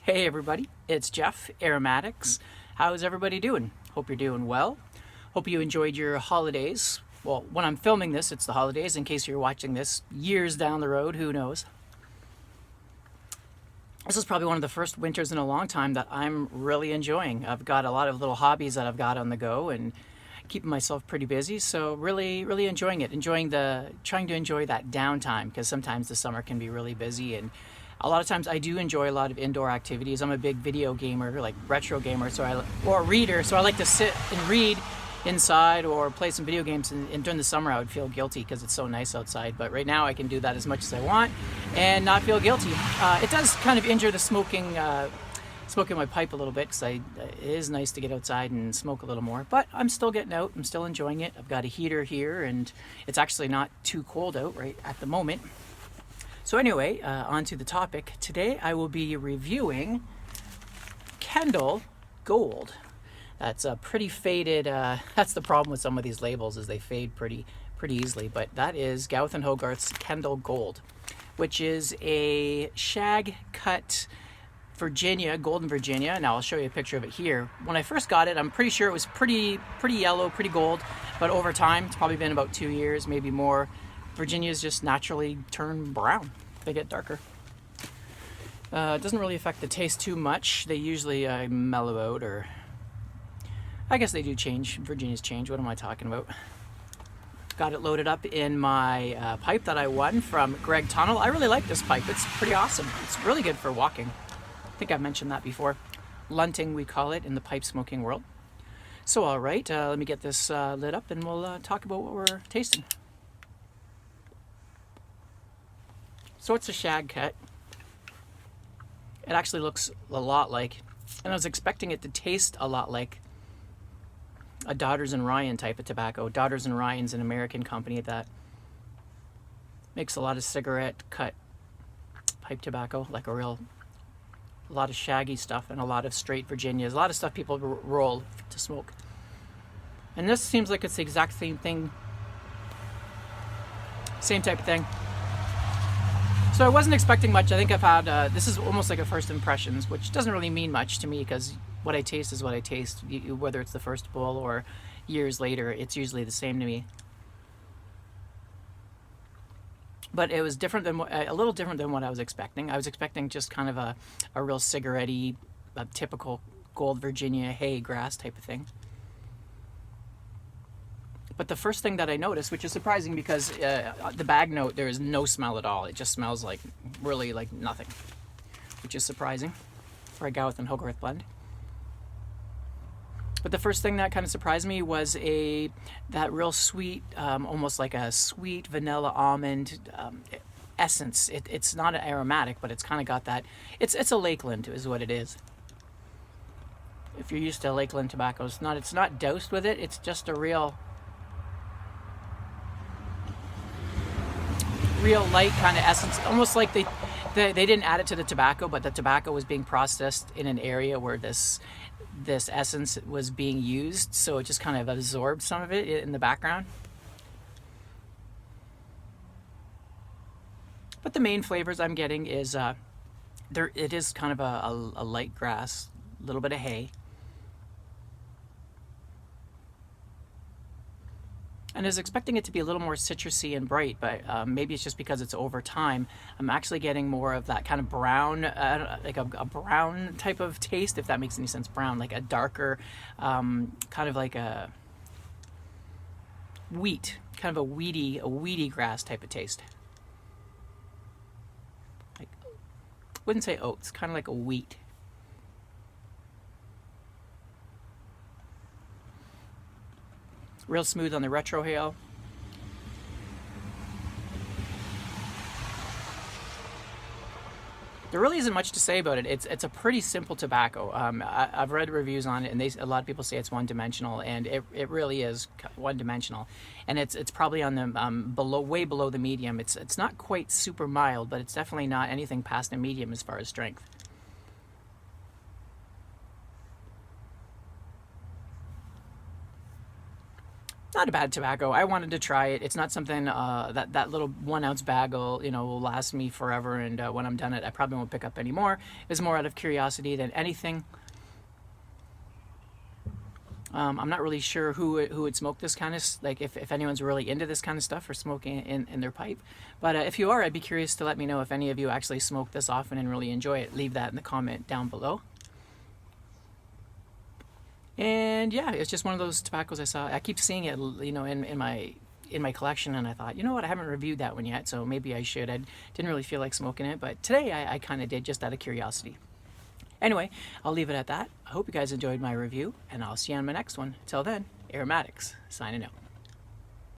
Hey everybody, it's Jeff, Aromatics. How's everybody doing? Hope you're doing well. Hope you enjoyed your holidays. Well, when I'm filming this, it's the holidays. In case you're watching this years down the road, who knows? This is probably one of the first winters in a long time that I'm really enjoying. I've got a lot of little hobbies that I've got on the go and keeping myself pretty busy, so really enjoying it. Trying to enjoy that downtime, because sometimes the summer can be really busy, and a lot of times I do enjoy a lot of indoor activities. I'm a big video gamer, like retro gamer, or a reader, so I like to sit and read inside or play some video games. And during the summer I would feel guilty because it's so nice outside, but right now I can do that as much as I want and not feel guilty. It does kind of injure the smoking my pipe a little bit, because it is nice to get outside and smoke a little more, but I'm still getting out. I'm still enjoying it. I've got a heater here and it's actually not too cold out right at the moment. So anyway, on to the topic. Today I will be reviewing Kendal Gold. That's a pretty faded, that's the problem with some of these labels, is they fade pretty easily, but that is Gawith and Hogarth's Kendal Gold, which is a shag cut Virginia, golden Virginia, and I'll show you a picture of it here. When I first got it, I'm pretty sure it was pretty yellow, pretty gold, but over time, it's probably been about 2 years, maybe more, Virginias just naturally turn brown. They get darker. It doesn't really affect the taste too much. They usually mellow out, or I guess they do change. Virginias change. What am I talking about? Got it loaded up in my pipe that I won from Greg Tunnel. I really like this pipe. It's pretty awesome. It's really good for walking. I think I've mentioned that before. Lunting, we call it in the pipe smoking world. So all right, let me get this lit up and we'll talk about what we're tasting. So it's a shag cut. It actually looks a lot like, and I was expecting it to taste a lot like, a Daughters and Ryan type of tobacco. Daughters and Ryan's an American company that makes a lot of cigarette cut pipe tobacco, like a lot of shaggy stuff and a lot of straight Virginias, a lot of stuff people roll to smoke. And this seems like it's the exact same thing, same type of thing. So I wasn't expecting much. I think I've had, this is almost like a first impressions, which doesn't really mean much to me, because what I taste is what I taste. Whether it's the first bowl or years later, it's usually the same to me. But it was different than a little different than what I was expecting. I was expecting just kind of a real cigarette-y, a typical gold Virginia hay grass type of thing. But the first thing that I noticed, which is surprising because the bag note, there is no smell at all. It just smells like, really like nothing, which is surprising for a Gawith and Hogarth blend. But the first thing that kind of surprised me was that real sweet, almost like a sweet vanilla almond essence. It's not an aromatic, but it's kind of got that. It's a Lakeland is what it is. If you're used to Lakeland tobacco, it's not doused with it. It's just a real light kind of essence, almost like they didn't add it to the tobacco, but the tobacco was being processed in an area where this essence was being used, so it just kind of absorbed some of it in the background. But the main flavors I'm getting is it is kind of a light grass, a little bit of hay. And I was expecting it to be a little more citrusy and bright, but maybe it's just because it's over time. I'm actually getting more of that kind of brown, like a brown type of taste, if that makes any sense. Brown, like a darker, kind of like a wheat, kind of a weedy grass type of taste. Like, wouldn't say oats, kind of like a wheat. Real smooth on the retrohale. There really isn't much to say about it. It's a pretty simple tobacco. I've read reviews on it, and a lot of people say it's one-dimensional, and it really is one-dimensional. And it's probably on the way below the medium. It's not quite super mild, but it's definitely not anything past a medium as far as strength. not a bad tobacco. I wanted to try it. It's not something that little 1 ounce bag will last me forever, and when I'm done it, I probably won't pick up any more. It's more out of curiosity than anything. I'm not really sure who would smoke this kind of, like if anyone's really into this kind of stuff or smoking in their pipe. But if you are, I'd be curious to let me know if any of you actually smoke this often and really enjoy it. Leave that in the comment down below. And yeah, it's just one of those tobaccos I saw. I keep seeing it, in my collection, and I thought, you know what, I haven't reviewed that one yet, so maybe I should. I didn't really feel like smoking it, but today I kind of did, just out of curiosity. Anyway, I'll leave it at that. I hope you guys enjoyed my review, and I'll see you on my next one. Until then, Aromatics, signing out.